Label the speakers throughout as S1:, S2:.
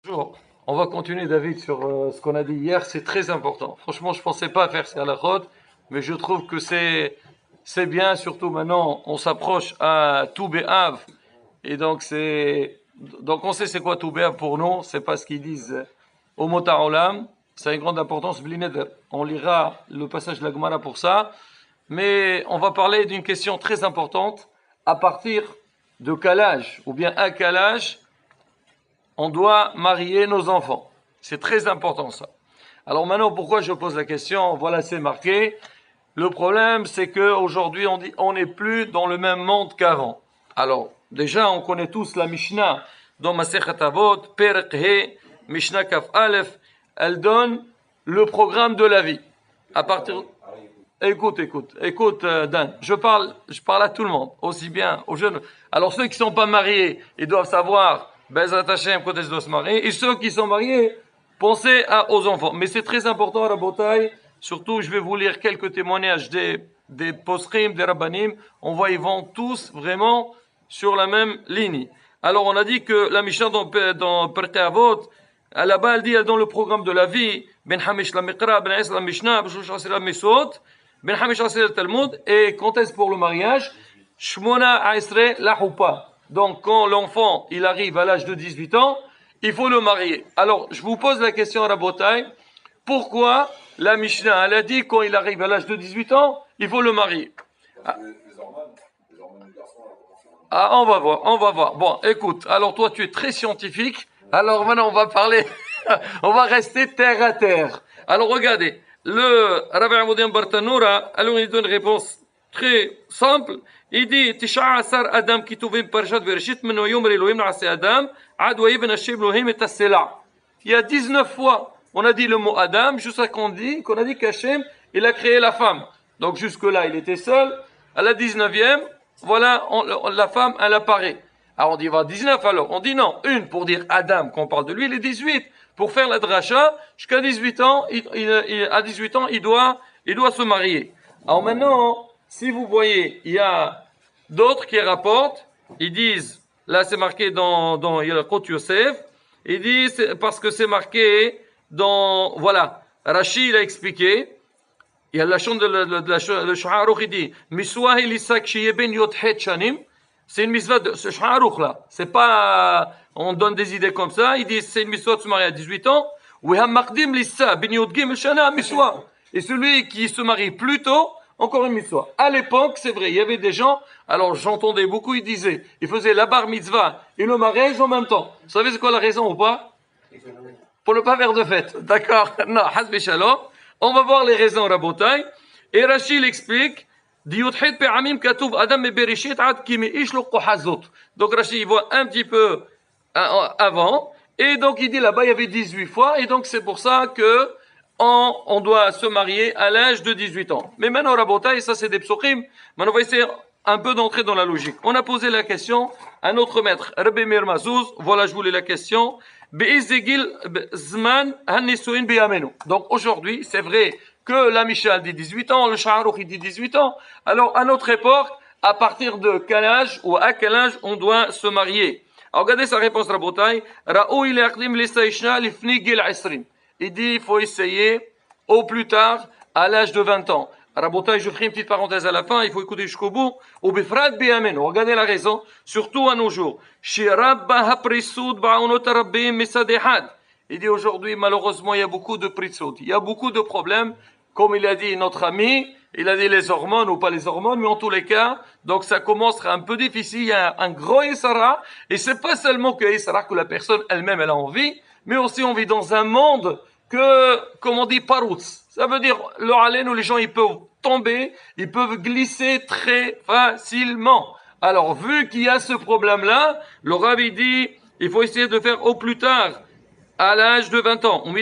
S1: Bonjour. On va continuer, David, sur ce qu'on a dit hier. C'est très important. Franchement, je pensais pas faire ça à la route, mais je trouve que c'est bien. Surtout maintenant, on s'approche à Tou B'Av, et donc on sait c'est quoi Tou B'Av pour nous. C'est pas ce qu'ils disent au mot Olam. Ça a une grande importance. Bli Neder. On lira le passage de la Gemara pour ça, mais on va parler d'une question très importante. À partir de quel âge, ou bien à quel âge on doit marier nos enfants? C'est très important ça. Alors maintenant, pourquoi je pose la question? Voilà, c'est marqué. Le problème, c'est qu'aujourd'hui, on n'est plus dans le même monde qu'avant. Alors, déjà, on connaît tous la Mishnah dans Masechet Avot, Perek He, Mishnah Kaf Aleph. Elle donne le programme de la vie. À partir... Écoute, Dan. Je parle à tout le monde, aussi bien aux jeunes. Alors, ceux qui sont pas mariés, ils doivent savoir Bezrat Hashem, quand ils doivent se marier. Et ceux qui sont mariés, pensez aux enfants. Mais c'est très important à la bataille. Surtout, je vais vous lire quelques témoignages des posrim, des rabbanim. On voit, ils vont tous vraiment sur la même ligne. Alors, on a dit que la Mishnah dans Perkei Avot, là-bas, elle dit, dans le programme de la vie, Ben Hamish la Mikra, Ben Es la Mishnah, Ben Shosh la Misot, Ben Hamish la Talmud, et quand est-ce pour le mariage? Shmona Aisre la Hupa. Donc, quand l'enfant, il arrive à l'âge de 18 ans, il faut le marier. Alors, je vous pose la question à la bataille. Pourquoi la Mishnah, elle a dit quand il arrive à l'âge de 18 ans, il faut le marier? On va voir. Bon, écoute, alors toi, tu es très scientifique. Alors maintenant, on va parler, on va rester terre à terre. Alors, regardez, le Rabbi Amoudin Bartanoura, alors il donne une réponse très simple. Il dit, Tisha'asar Adam kituvim parashat Bereshit, meno yomer Elohim na'aseh Adam, ad wa yibn Hashem Elohim et asela. Il y a 19 fois, on a dit le mot Adam, jusqu'à qu'on a dit qu'Hachem, il a créé la femme. Donc jusque-là, il était seul. À la 19e, voilà, la femme, elle apparaît. Alors on dit, va 19 alors. On dit non, une pour dire Adam, qu'on parle de lui, les 18. Pour faire la dracha, jusqu'à 18 ans, à 18 ans, il doit se marier. Alors maintenant, si vous voyez, il y a d'autres qui rapportent, ils disent, là c'est marqué dans Yalakot Yosef, ils disent, parce que c'est marqué voilà, Rashi il a expliqué, il y a la chante de Sha'aruch, il dit, Miswa Elisak Shiyeben Yothet Shanim, c'est une misva de ce Sha'aruch là, c'est pas, on donne des idées comme ça, ils disent, c'est une misva de se marier à 18 ans, Weham Makdim Lissa Ben Yotgim Shana Miswa, et celui qui se marie plus tôt, encore une mitzvah. À l'époque, c'est vrai, il y avait des gens, alors j'entendais beaucoup, ils disaient, ils faisaient la bar mitzvah et le mariage en même temps. Vous savez c'est quoi la raison ou pas? Pour ne pas faire de fête. D'accord? Non, hasbi shalom. On va voir les raisons, Rabotai. Et Rachid explique, donc Rachid, il voit un petit peu avant, et donc il dit là-bas, il y avait 18 fois, et donc c'est pour ça que on doit se marier à l'âge de 18 ans. Mais maintenant, Rabotai, ça c'est des psochim. Maintenant, on va essayer un peu d'entrer dans la logique. On a posé la question à notre maître, Rabbi Meir Mazouz. Voilà, je voulais la question. Donc aujourd'hui, c'est vrai que la Mishnah dit 18 ans, le Sha'aruch il dit 18 ans. Alors, à notre époque, à partir de quel âge ou à quel âge on doit se marier? Alors, regardez sa réponse, Rabotai. Il dit, il faut essayer au plus tard, à l'âge de 20 ans. Rabotai, je ferai une petite parenthèse à la fin, il faut écouter jusqu'au bout. Au bifrat bi'amenu, regardez la raison, surtout à nos jours. Il dit aujourd'hui, malheureusement, il y a beaucoup de pritsut, il y a beaucoup de problèmes, comme il a dit notre ami, il a dit les hormones ou pas les hormones, mais en tous les cas, donc ça commence à être un peu difficile, il y a un gros Isra, et c'est pas seulement que Isra, que la personne elle-même, elle a envie, mais aussi on vit dans un monde comme on dit, paroutz. Ça veut dire, le halen où les gens, ils peuvent tomber, ils peuvent glisser très facilement. Alors, vu qu'il y a ce problème-là, le Rabbi dit, il faut essayer de faire au plus tard, à l'âge de 20 ans. Alors,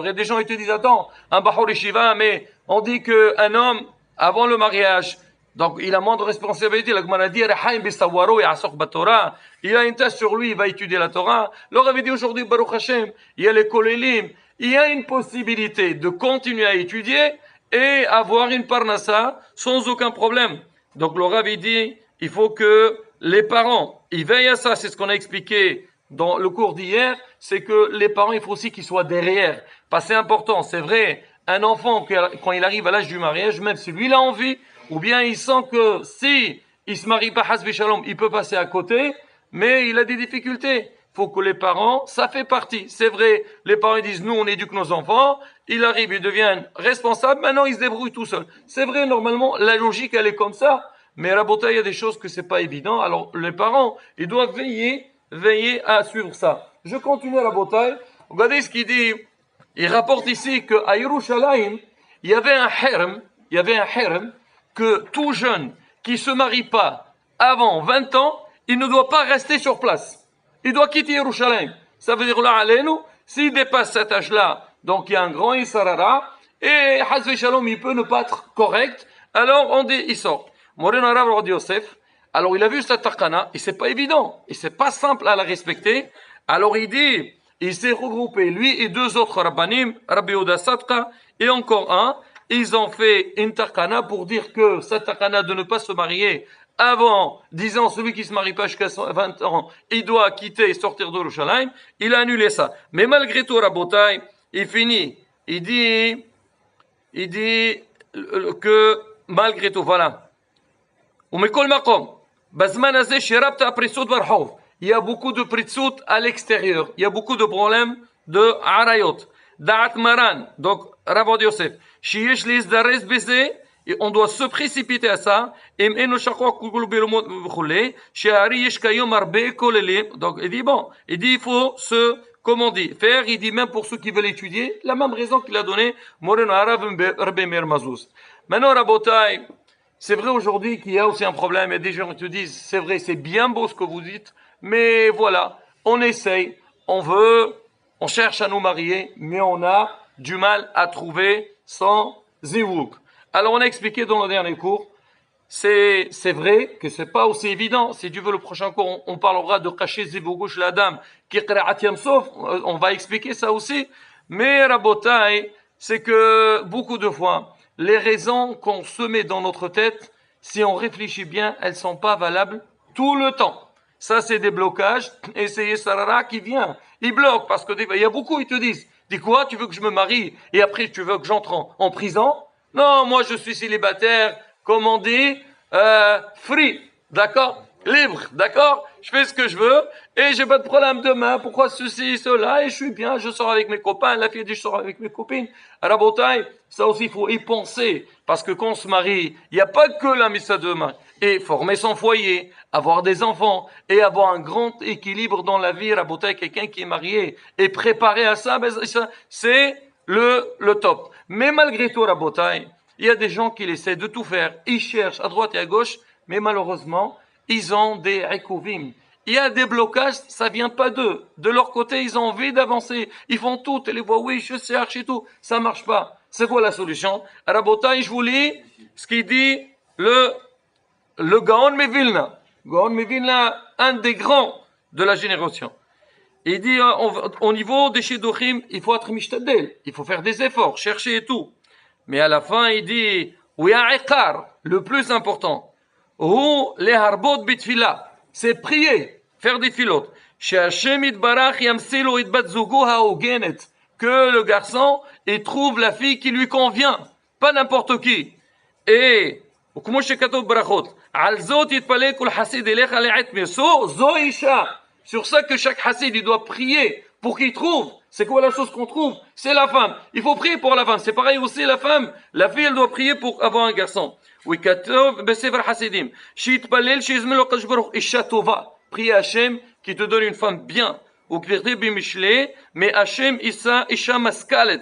S1: il y a des gens qui te disent, attends, un Bahor Yeshiva, mais on dit qu'un homme, avant le mariage, donc il a moins de responsabilité. La Gemara dit, il a une tâche sur lui, il va étudier la Torah. Leur avait dit aujourd'hui, Baruch Hashem, il y a les kolélim, il y a une possibilité de continuer à étudier et avoir une parnassa sans aucun problème. Donc le Rav dit, il faut que les parents, ils veillent à ça, c'est ce qu'on a expliqué dans le cours d'hier, c'est que les parents, il faut aussi qu'ils soient derrière. Parce que c'est important, c'est vrai, un enfant, quand il arrive à l'âge du mariage, même si lui il a envie, ou bien il sent que si il se marie pas, hasbi shalom, il peut passer à côté, mais il a des difficultés. Faut que les parents, ça fait partie. C'est vrai, les parents ils disent, nous on éduque nos enfants, il arrive, ils deviennent responsables, maintenant ils se débrouillent tout seuls. C'est vrai, normalement, la logique elle est comme ça, mais à la bouteille, il y a des choses que c'est pas évident. Alors les parents, ils doivent veiller à suivre ça. Je continue à la bouteille. Regardez ce qu'il dit. Il rapporte ici qu'à Yerushalayim, il y avait un herm, que tout jeune qui se marie pas avant 20 ans, il ne doit pas rester sur place. Il doit quitter Yerushalayim. Ça veut dire là, alaynu, s'il dépasse cet âge-là, donc il y a un grand Isarara, et Hazve Shalom, il peut ne pas être correct, alors on dit, il sort. Moreno Rav Yosef, alors il a vu cette takana, et c'est pas évident, et c'est pas simple à la respecter, alors il dit, il s'est regroupé, lui et deux autres rabbanim, Rabbi Yehuda Sadka, et encore un, ils ont fait une takana pour dire que cette takana de ne pas se marier avant, disant celui qui se marie pas jusqu'à 20 ans, il doit quitter et sortir de Yerushalayim, il a annulé ça. Mais malgré tout, Rabotai, il finit, il dit que malgré tout, voilà. ומכל מקום, בזמן הזה שירבת הפריצות ברחוב, il y a beaucoup de pritsout à l'extérieur, il y a beaucoup de problèmes de arayot. Da'at maran, donc Rav Yosef, שיש להזדרז בזה, et on doit se précipiter à ça, אם אינו שכוח כולו ברמות וכולי, שהרי יש כיום הרבה כוללים, donc il dit bon, il faut se, comme on dit, faire, il dit même pour ceux qui veulent étudier, la même raison qu'il a donné Moreno Harav Rabbi Meir Mazouz. Maintenant, Rabotai, c'est vrai aujourd'hui qu'il y a aussi un problème, et des gens qui te disent, c'est vrai, c'est bien beau ce que vous dites, mais voilà, on essaye, on cherche à nous marier, mais on a du mal à trouver son ziwouk. Alors on a expliqué dans le dernier cours, c'est vrai que c'est pas aussi évident. Si tu veux le prochain cours, on parlera de cacher ziwouk chez la dame, qui sauf, on va expliquer ça aussi. Mais Rabotai, c'est que beaucoup de fois, les raisons qu'on se met dans notre tête, si on réfléchit bien, elles sont pas valables tout le temps. Ça, c'est des blocages, et c'est Yesarara qui vient. Il bloque, parce que il y a beaucoup, ils te disent, dis quoi, tu veux que je me marie, et après tu veux que j'entre en prison? Non, moi je suis célibataire, comme on dit, free, d'accord? Libre, d'accord? Je fais ce que je veux, et j'ai pas de problème demain, pourquoi ceci, cela, et je suis bien, je sors avec mes copains, la fille dit je sors avec mes copines. À la bouteille, ça aussi il faut y penser, parce que quand on se marie, il n'y a pas que la missa de mari. Et former son foyer, avoir des enfants, et avoir un grand équilibre dans la vie, à la bouteille, quelqu'un qui est marié, et préparé à ça, ben, c'est le top. Mais malgré tout, à la bouteille, il y a des gens qui essaient de tout faire, ils cherchent à droite et à gauche, mais malheureusement, ils ont des ekouvim. Il y a des blocages, ça vient pas d'eux. De leur côté, ils ont envie d'avancer. Ils font tout, et les voient, oui, je cherche et tout. Ça marche pas. C'est quoi la solution? À la bouteille, je vous lis ce qu'il dit le Gaon Mevilna. Gaon Mevilna, un des grands de la génération. Il dit, au niveau des shidduchim, il faut être mishtadel. Il faut faire des efforts, chercher et tout. Mais à la fin, il dit, le plus important, ou les harbot bitfila, c'est prier, faire des filotes. Que le garçon, il trouve la fille qui lui convient, pas n'importe qui. Et, sur ça que chaque hassid, il doit prier pour qu'il trouve. C'est quoi la chose qu'on trouve? C'est la femme. Il faut prier pour la femme. C'est pareil aussi la femme. La fille, elle doit prier pour avoir un garçon. Prier Hachem qui te donne une femme bien. Mais Hachem, Isha Maskalet.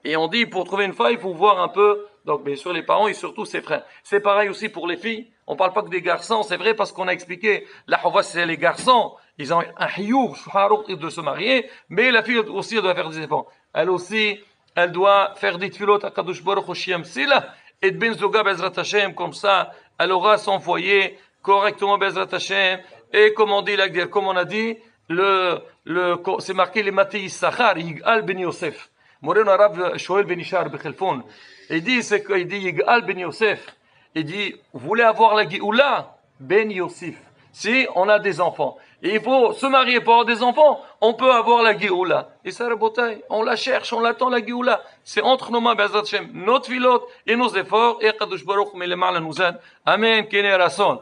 S1: Et on dit, pour trouver une femme, il faut voir un peu, donc bien sûr les parents et surtout ses frères. C'est pareil aussi pour les filles. On parle pas que des garçons, c'est vrai parce qu'on a expliqué, la Hava c'est les garçons. Ils ont un hiyur, de se marier, mais la fille aussi elle doit faire des efforts. Elle aussi, elle doit faire des tfilot à Kadosh Baruch Hu Shem Sila, et de Ben Zoga Bezrat Hashem, comme ça, elle aura son foyer correctement Bezrat Hashem, et comme on dit, comme on a dit, c'est marqué les Matei Sachar, Yigal Ben Yosef. Moreno Rav Shoel Ben Ishar Bechelfon. Il dit Yigal Ben Yosef. Il dit, vous voulez avoir la Géoula? Ben Yosef. Si on a des enfants. Et il faut se marier pour avoir des enfants, on peut avoir la Géoula. Et ça, Rabotai, on la cherche, on l'attend la Géoula. C'est entre nos mains, Be'ezrat Hashem, notre filote et nos efforts, et Kadosh Baruch Hu, nous aide. Amen, Kene Rasson.